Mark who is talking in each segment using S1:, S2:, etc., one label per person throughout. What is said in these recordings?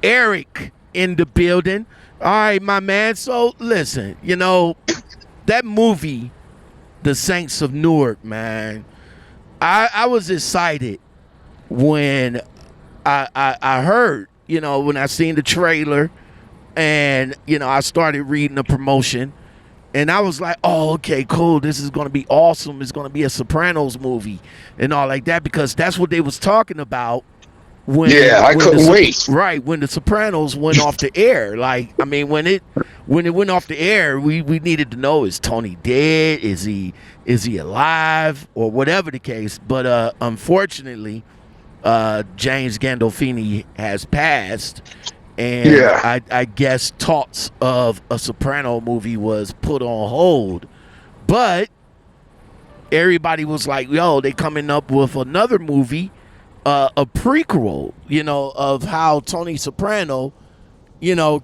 S1: Eric in the building. All right, my man. So listen, that movie, The Saints of Newark, man. I was excited when I heard, when I seen the trailer, and I started reading the promotion, and I was like, oh, okay, cool. This is gonna be awesome. It's gonna be a Sopranos movie and all like that, because that's what they was talking about
S2: I couldn't wait.
S1: Right, when the Sopranos went off the air. Like, I mean, when it went off the air, we needed to know, is Tony dead? Is he alive, or whatever the case? But unfortunately, James Gandolfini has passed, and I guess thoughts of a Soprano movie was put on hold. But everybody was like, yo, they coming up with another movie, a prequel, of how Tony Soprano,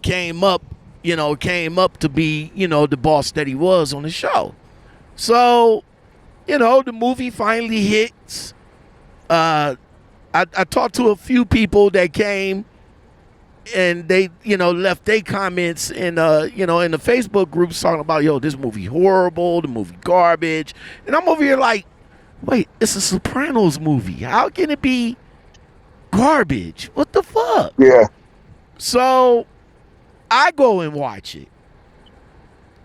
S1: came up to be, the boss that he was on the show. So, the movie finally hits. I talked to a few people that came, and they, left their comments in, in the Facebook groups talking about, yo, this movie horrible, the movie garbage. And I'm over here like, wait, it's a Sopranos movie. How can it be garbage? What the fuck?
S2: Yeah.
S1: So I go and watch it.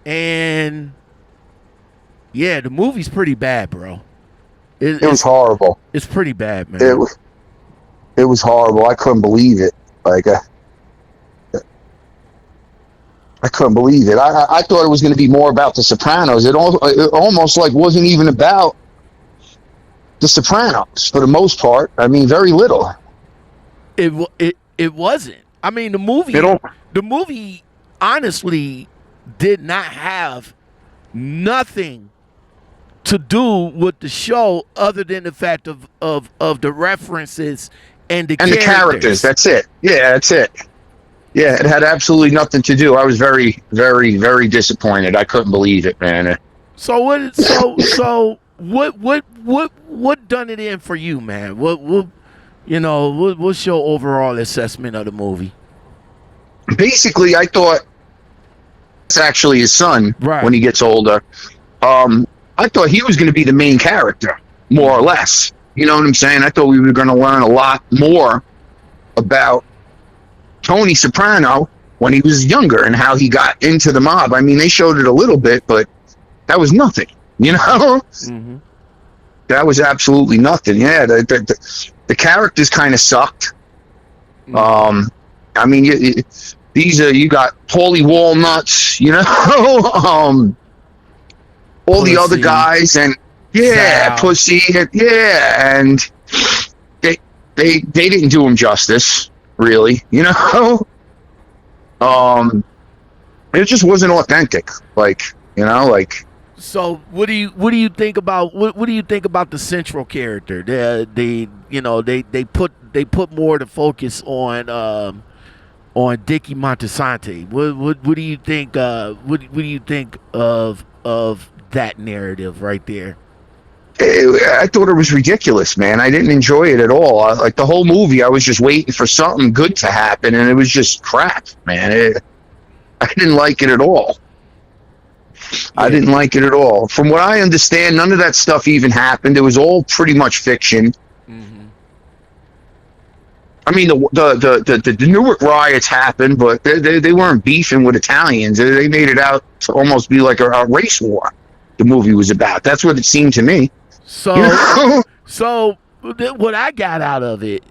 S1: And yeah, the movie's pretty bad, bro.
S2: It was horrible.
S1: It's pretty bad, man.
S2: It was horrible. I couldn't believe it. Like, I couldn't believe it. I thought it was going to be more about the Sopranos. It almost like wasn't even about the Sopranos for the most part. I mean, very little.
S1: It wasn't. I mean, the movie honestly did not have nothing to do with the show, other than the fact of the references and the
S2: characters. That's it. Yeah, that's it. Yeah, it had absolutely nothing to do. I was very, very, very disappointed. I couldn't believe it, man.
S1: So what done it in for you, man? What's your overall assessment of the movie?
S2: Basically, I thought it's actually his son, right, when he gets older. I thought he was going to be the main character, more or less. You know what I'm saying? I thought we were going to learn a lot more about Tony Soprano when he was younger and how he got into the mob. I mean, they showed it a little bit, but that was nothing, Mm-hmm. That was absolutely nothing. Yeah, the characters kind of sucked. Mm-hmm. I mean, you got Paulie Walnuts, all Pussy, the other guys, and Sal. Pussy, and they didn't do him justice, really, It just wasn't authentic,
S1: So what do you think about what do you think about the central character? They put more of the focus on Dickie Montesanti. What do you think? What do you think of that narrative right there?
S2: I thought it was ridiculous, man. I didn't enjoy it at all. Like the whole movie, I was just waiting for something good to happen, and it was just crap, man. I didn't like it at all. Yeah. I didn't like it at all. From what I understand, none of that stuff even happened. It was all pretty much fiction. Mm-hmm. I mean, the Newark riots happened, but they weren't beefing with Italians. They made it out to almost be like a race war. The movie was about. That's what it seemed to me.
S1: So what I got out of it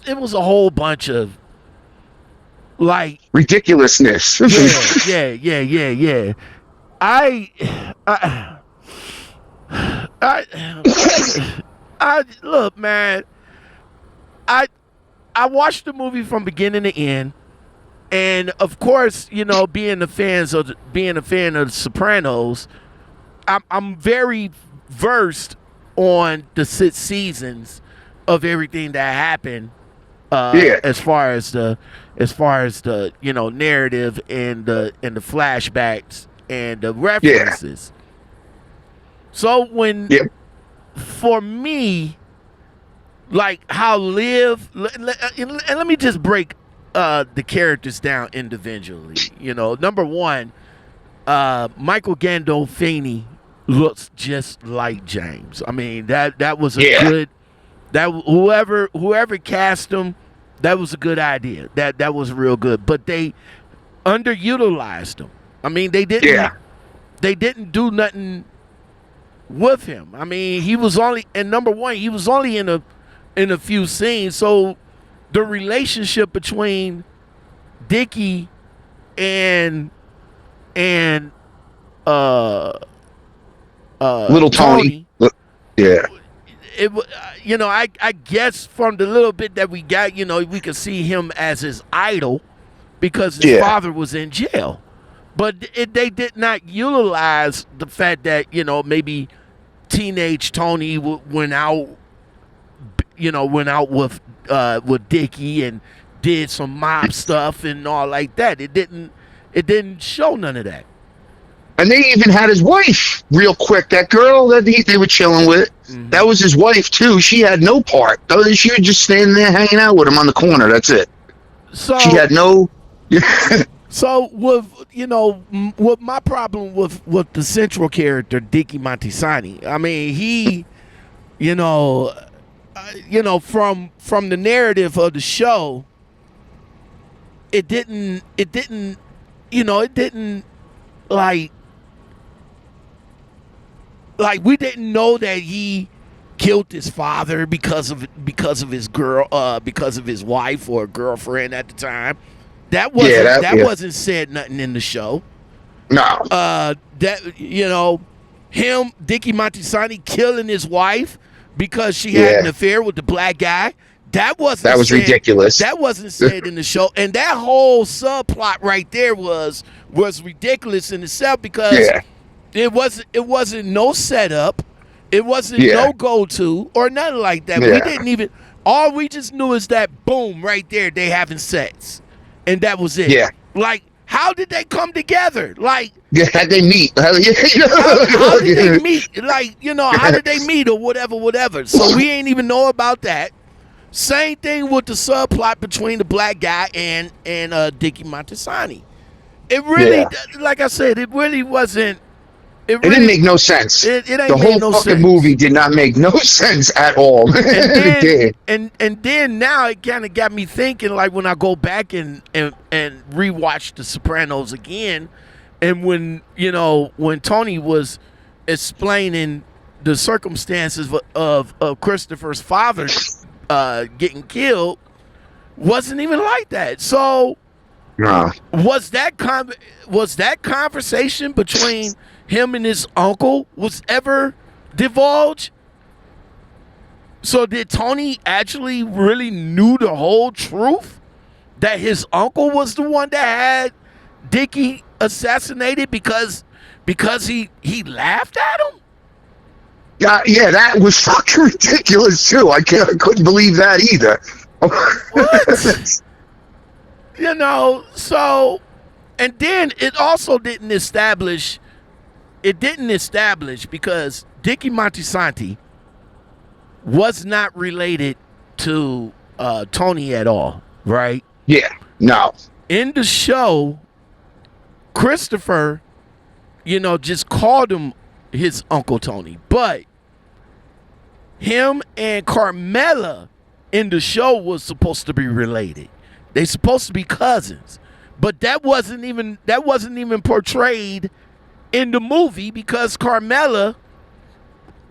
S1: was a whole bunch of like
S2: ridiculousness.
S1: Yeah. I look, man. I watched the movie from beginning to end, and of course, being a fan of the Sopranos, I'm very versed on the 6 seasons of everything that happened. As far as the narrative and the flashbacks and the references. So for me, like how Liv, and let me just break the characters down individually. You know, number one, Michael Gandolfini looks just like James. I mean, that was a good. That whoever cast him, that was a good idea. That was real good. But they underutilized him. I mean, they didn't.
S2: Yeah.
S1: They didn't do nothing with him. I mean, he was only, and number one, he was only in a few scenes. So the relationship between Dickie and
S2: little Tony. Yeah.
S1: It, you know, I guess from the little bit that we got, you know, we could see him as his idol because his father was in jail. But they did not utilize the fact that, you know, maybe teenage Tony went out with Dickie and did some mob stuff and all like that. It didn't show none of that.
S2: And they even had his wife real quick. That girl that they were chilling with, that was his wife too. She had no part. She was just standing there hanging out with him on the corner. That's it. So she had no.
S1: So with my problem with the central character Dickie Montisani, I mean he, from the narrative of the show, it didn't like we didn't know that he killed his father because of his girl, because of his wife or girlfriend at the time. That wasn't said nothing in the show.
S2: No.
S1: Him, Dickie Montisani, killing his wife because she had an affair with the black guy. That was
S2: ridiculous.
S1: That wasn't said in the show, and that whole subplot right there was ridiculous in itself because it wasn't no setup, it wasn't no go-to or nothing like that. We didn't even. All we just knew is that boom, right there, they having sex. And that was it.
S2: Yeah.
S1: Like, how did they come together? Like,
S2: how'd they meet?
S1: How did they meet? Like, how did they meet or whatever. So we ain't even know about that. Same thing with the subplot between the black guy and Dickie Montisani. It really, like I said, it really wasn't.
S2: It didn't make no sense.
S1: It ain't
S2: the whole
S1: no
S2: fucking
S1: sense.
S2: Movie did not make no sense at all.
S1: And then now it kind of got me thinking, like when I go back and rewatch The Sopranos again, and when Tony was explaining the circumstances of Christopher's father getting killed, wasn't even like that. So was that conversation between him and his uncle was ever divulged? So did Tony actually really knew the whole truth? That his uncle was the one that had Dickie assassinated because he laughed at him?
S2: Yeah, that was fucking ridiculous too. I couldn't believe that either.
S1: What? So, and then it also didn't establish. It didn't establish because Dickie Montisani was not related to Tony at all, right?
S2: Yeah, no.
S1: In the show, Christopher, just called him his Uncle Tony. But him and Carmela in the show was supposed to be related. They supposed to be cousins. But that wasn't even portrayed in the movie because Carmela,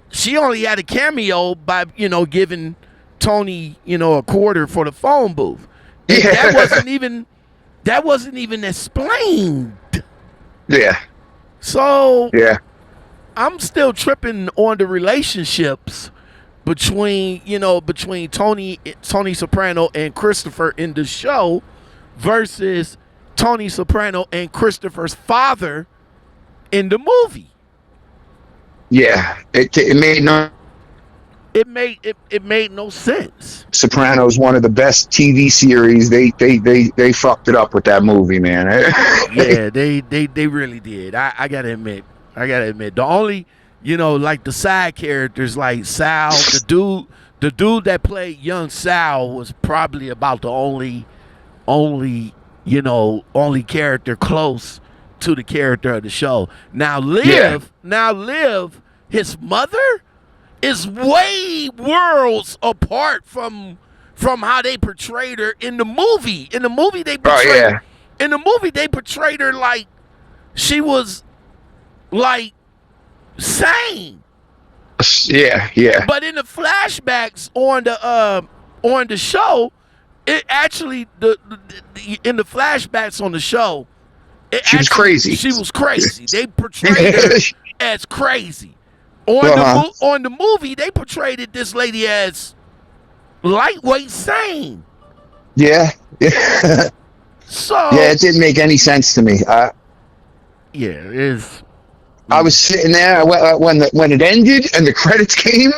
S1: she only had a cameo by, giving Tony, a quarter for the phone booth. And that wasn't even explained.
S2: Yeah.
S1: So I'm still tripping on the relationships between Tony Soprano and Christopher in the show versus Tony Soprano and Christopher's father in the movie.
S2: Yeah, it made no.
S1: It made no sense.
S2: Sopranos, one of the best TV series. They fucked it up with that movie, man.
S1: Yeah, they really did. I gotta admit. The only, like the side characters like Sal, the dude that played young Sal was probably about the only only character close to the character of the show. Now Liv, his mother is way worlds apart from how they portrayed her in the movie. In the movie they portrayed her like she was like sane.
S2: Yeah.
S1: But in the flashbacks on the show, it actually in the flashbacks on the show,
S2: she was crazy.
S1: She was crazy. They portrayed her as crazy. On the movie, they portrayed this lady as lightweight sane.
S2: Yeah.
S1: So
S2: yeah, it didn't make any sense to me.
S1: It is.
S2: I was sitting there when it ended and the credits came.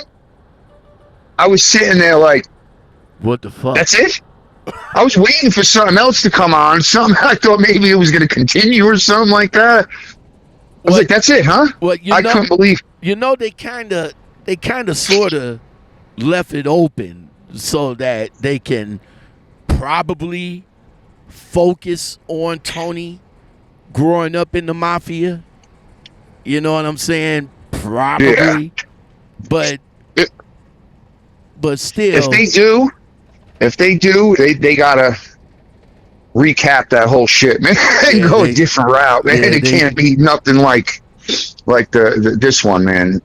S2: I was sitting there like,
S1: what the fuck?
S2: That's it? I was waiting for something else to come on. Something I thought maybe it was going to continue or something like that. I was like, that's it, huh?
S1: Well,
S2: I couldn't believe.
S1: They kind of sort of left it open so that they can probably focus on Tony growing up in the mafia. You know what I'm saying? Probably. Yeah. But still.
S2: If they do, they gotta recap that whole shit, man. And go a different route, man. It can't be nothing like this one, man.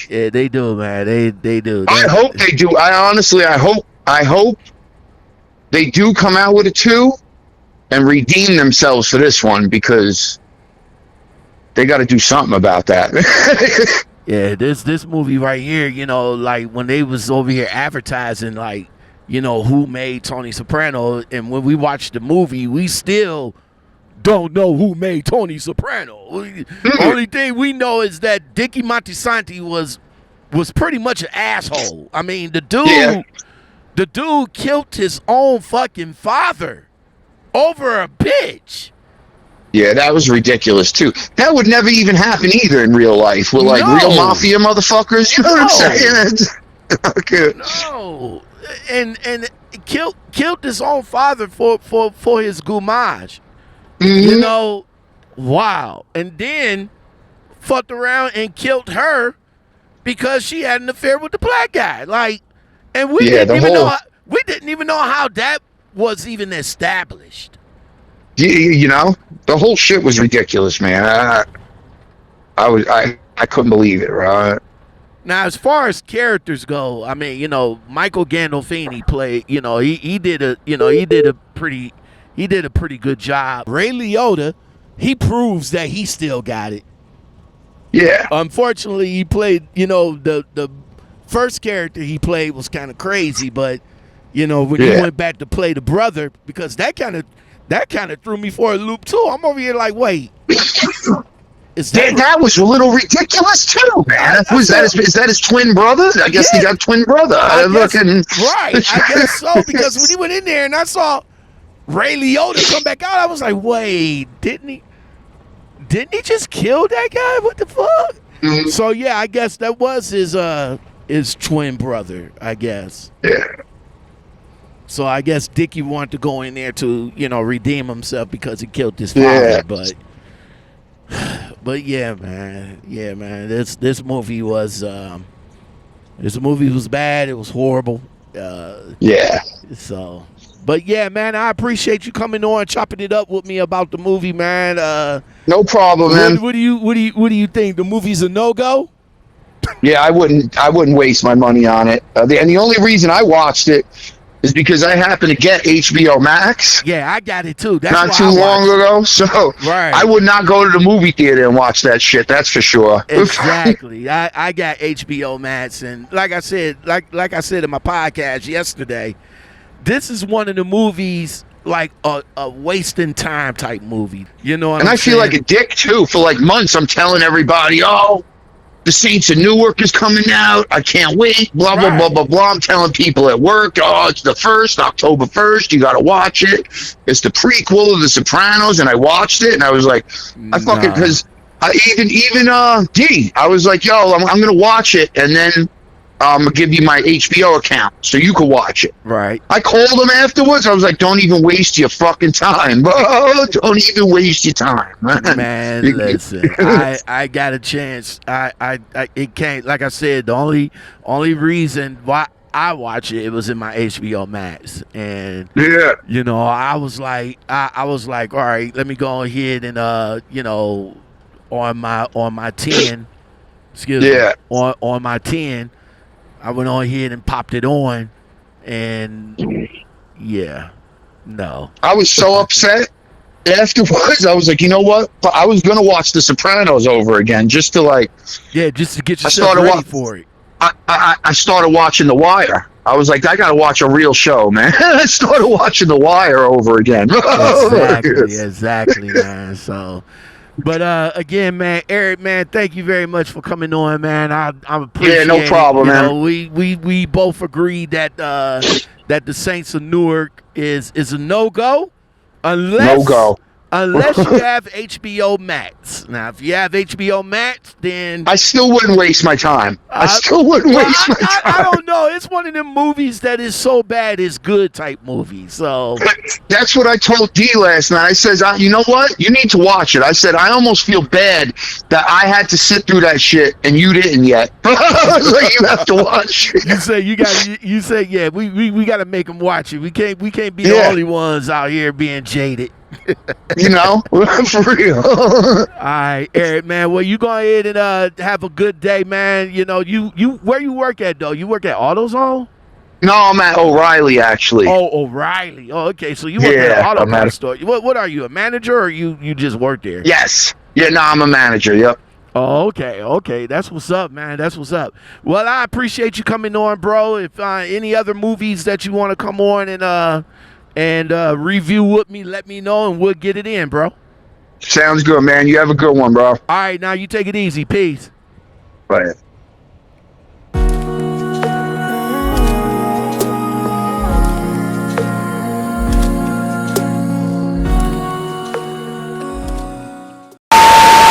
S1: Yeah, they do, man. They do.
S2: I hope they do. I hope they do come out with a 2 and redeem themselves for this one, because they got to do something about that.
S1: Yeah, this movie right here, like when they was over here advertising, like, who made Tony Soprano, and when we watched the movie, we still don't know who made Tony Soprano. Only thing we know is that Dickie Montesanti was pretty much an asshole. I mean, the dude killed his own fucking father over a bitch.
S2: Yeah, that was ridiculous too. That would never even happen either in real life with like real mafia motherfuckers. You know what I'm saying? Okay.
S1: No, and killed his own father for his gumage.
S2: Mm-hmm.
S1: Wow. And then fucked around and killed her because she had an affair with the black guy. Like, and we didn't even know how that was even established.
S2: The whole shit was ridiculous, man. I couldn't believe it, right?
S1: Now, as far as characters go, I mean, Michael Gandolfini played, he did a pretty good job. Ray Liotta, he proves that he still got it.
S2: Yeah.
S1: Unfortunately, he played, the first character he played was kind of crazy, but when he went back to play the brother, because that kind of threw me for a loop too. I'm over here like, wait.
S2: That was a little ridiculous too, man. Is that his twin brother? I guess he got a twin brother.
S1: I guess so, because when he went in there and I saw Ray Liotta come back out, I was like, wait, didn't he just kill that guy? What the fuck? Mm-hmm. So yeah, I guess that was his twin brother, I guess.
S2: Yeah.
S1: So I guess Dickie wanted to go in there to, redeem himself because he killed his father. Yeah. But yeah, man. This movie was bad. It was horrible.
S2: Yeah.
S1: So, but yeah, man, I appreciate you coming on, chopping it up with me about the movie, man.
S2: No problem, man.
S1: What do you think? The movie's a no-go?
S2: Yeah, I wouldn't waste my money on it. And the only reason I watched it is because I happened to get HBO Max.
S1: Yeah, I got it too. That's
S2: not too long ago, so
S1: right.
S2: I would not go to the movie theater and watch that shit. That's for sure.
S1: Exactly. I got HBO Max, and like I said in my podcast yesterday, this is one of the movies like a wasting time type movie. You know what I'm saying? And I
S2: feel like a dick too. For like months, I'm telling everybody, the Saints of Newark is coming out. I can't wait. Blah, blah, blah, blah, blah. I'm telling people at work, it's the 1st, October 1st. You got to watch it. It's the prequel of The Sopranos. And I watched it, and I was like, because I was like, yo, I'm going to watch it. And then I'm gonna give you my HBO account so you can watch it.
S1: Right.
S2: I called him afterwards. I was like, don't even waste your fucking time, bro. Don't even waste your time,
S1: man. Listen, I got a chance. It can't. Like I said, the only reason why I watch it was in my HBO Max, and
S2: yeah,
S1: you know, I was like, all right, let me go ahead and you know, on my 10, excuse me, on my 10, I went on ahead and popped it on, and yeah, no,
S2: I was so upset. Afterwards, I was like, you know what? But I was gonna watch The Sopranos over again just to
S1: just to get yourself ready for it.
S2: I started watching The Wire. I was like, I gotta watch a real show, man. I started watching The Wire over again.
S1: Exactly, man. So, but again, man, Eric, man, thank you very much for coming on, man. I appreciate it.
S2: Yeah, no problem,
S1: you
S2: man.
S1: know, we both agreed that that the Saints of Newark is a no-go. Unless you have HBO Max. Now, if you have HBO Max, then
S2: I still wouldn't waste my time. I
S1: don't know. It's one of them movies that is so bad it's good type movie. So
S2: that's what I told D last night. I says, you know what? You need to watch it. I said, I almost feel bad that I had to sit through that shit and you didn't yet. I was like, you have to watch it.
S1: You say yeah. We got to make them watch it. We can't be the only ones out here being jaded.
S2: You know, for real.
S1: All right, Eric, man. Well, you go ahead and have a good day, man. You know, you where you work at though? You work at AutoZone?
S2: No, I'm at O'Reilly actually.
S1: Oh, O'Reilly. Oh, okay. So you work at an auto parts store. What are you, a manager, or you just work there?
S2: Yes. Yeah. No, I'm a manager. Yep.
S1: Oh, okay. That's what's up, man. That's what's up. Well, I appreciate you coming on, bro. If any other movies that you want to come on and review with me, let me know, and we'll get it in, bro.
S2: Sounds good, man. You have a good one, bro.
S1: All right, now you take it easy. Peace.
S2: Bye.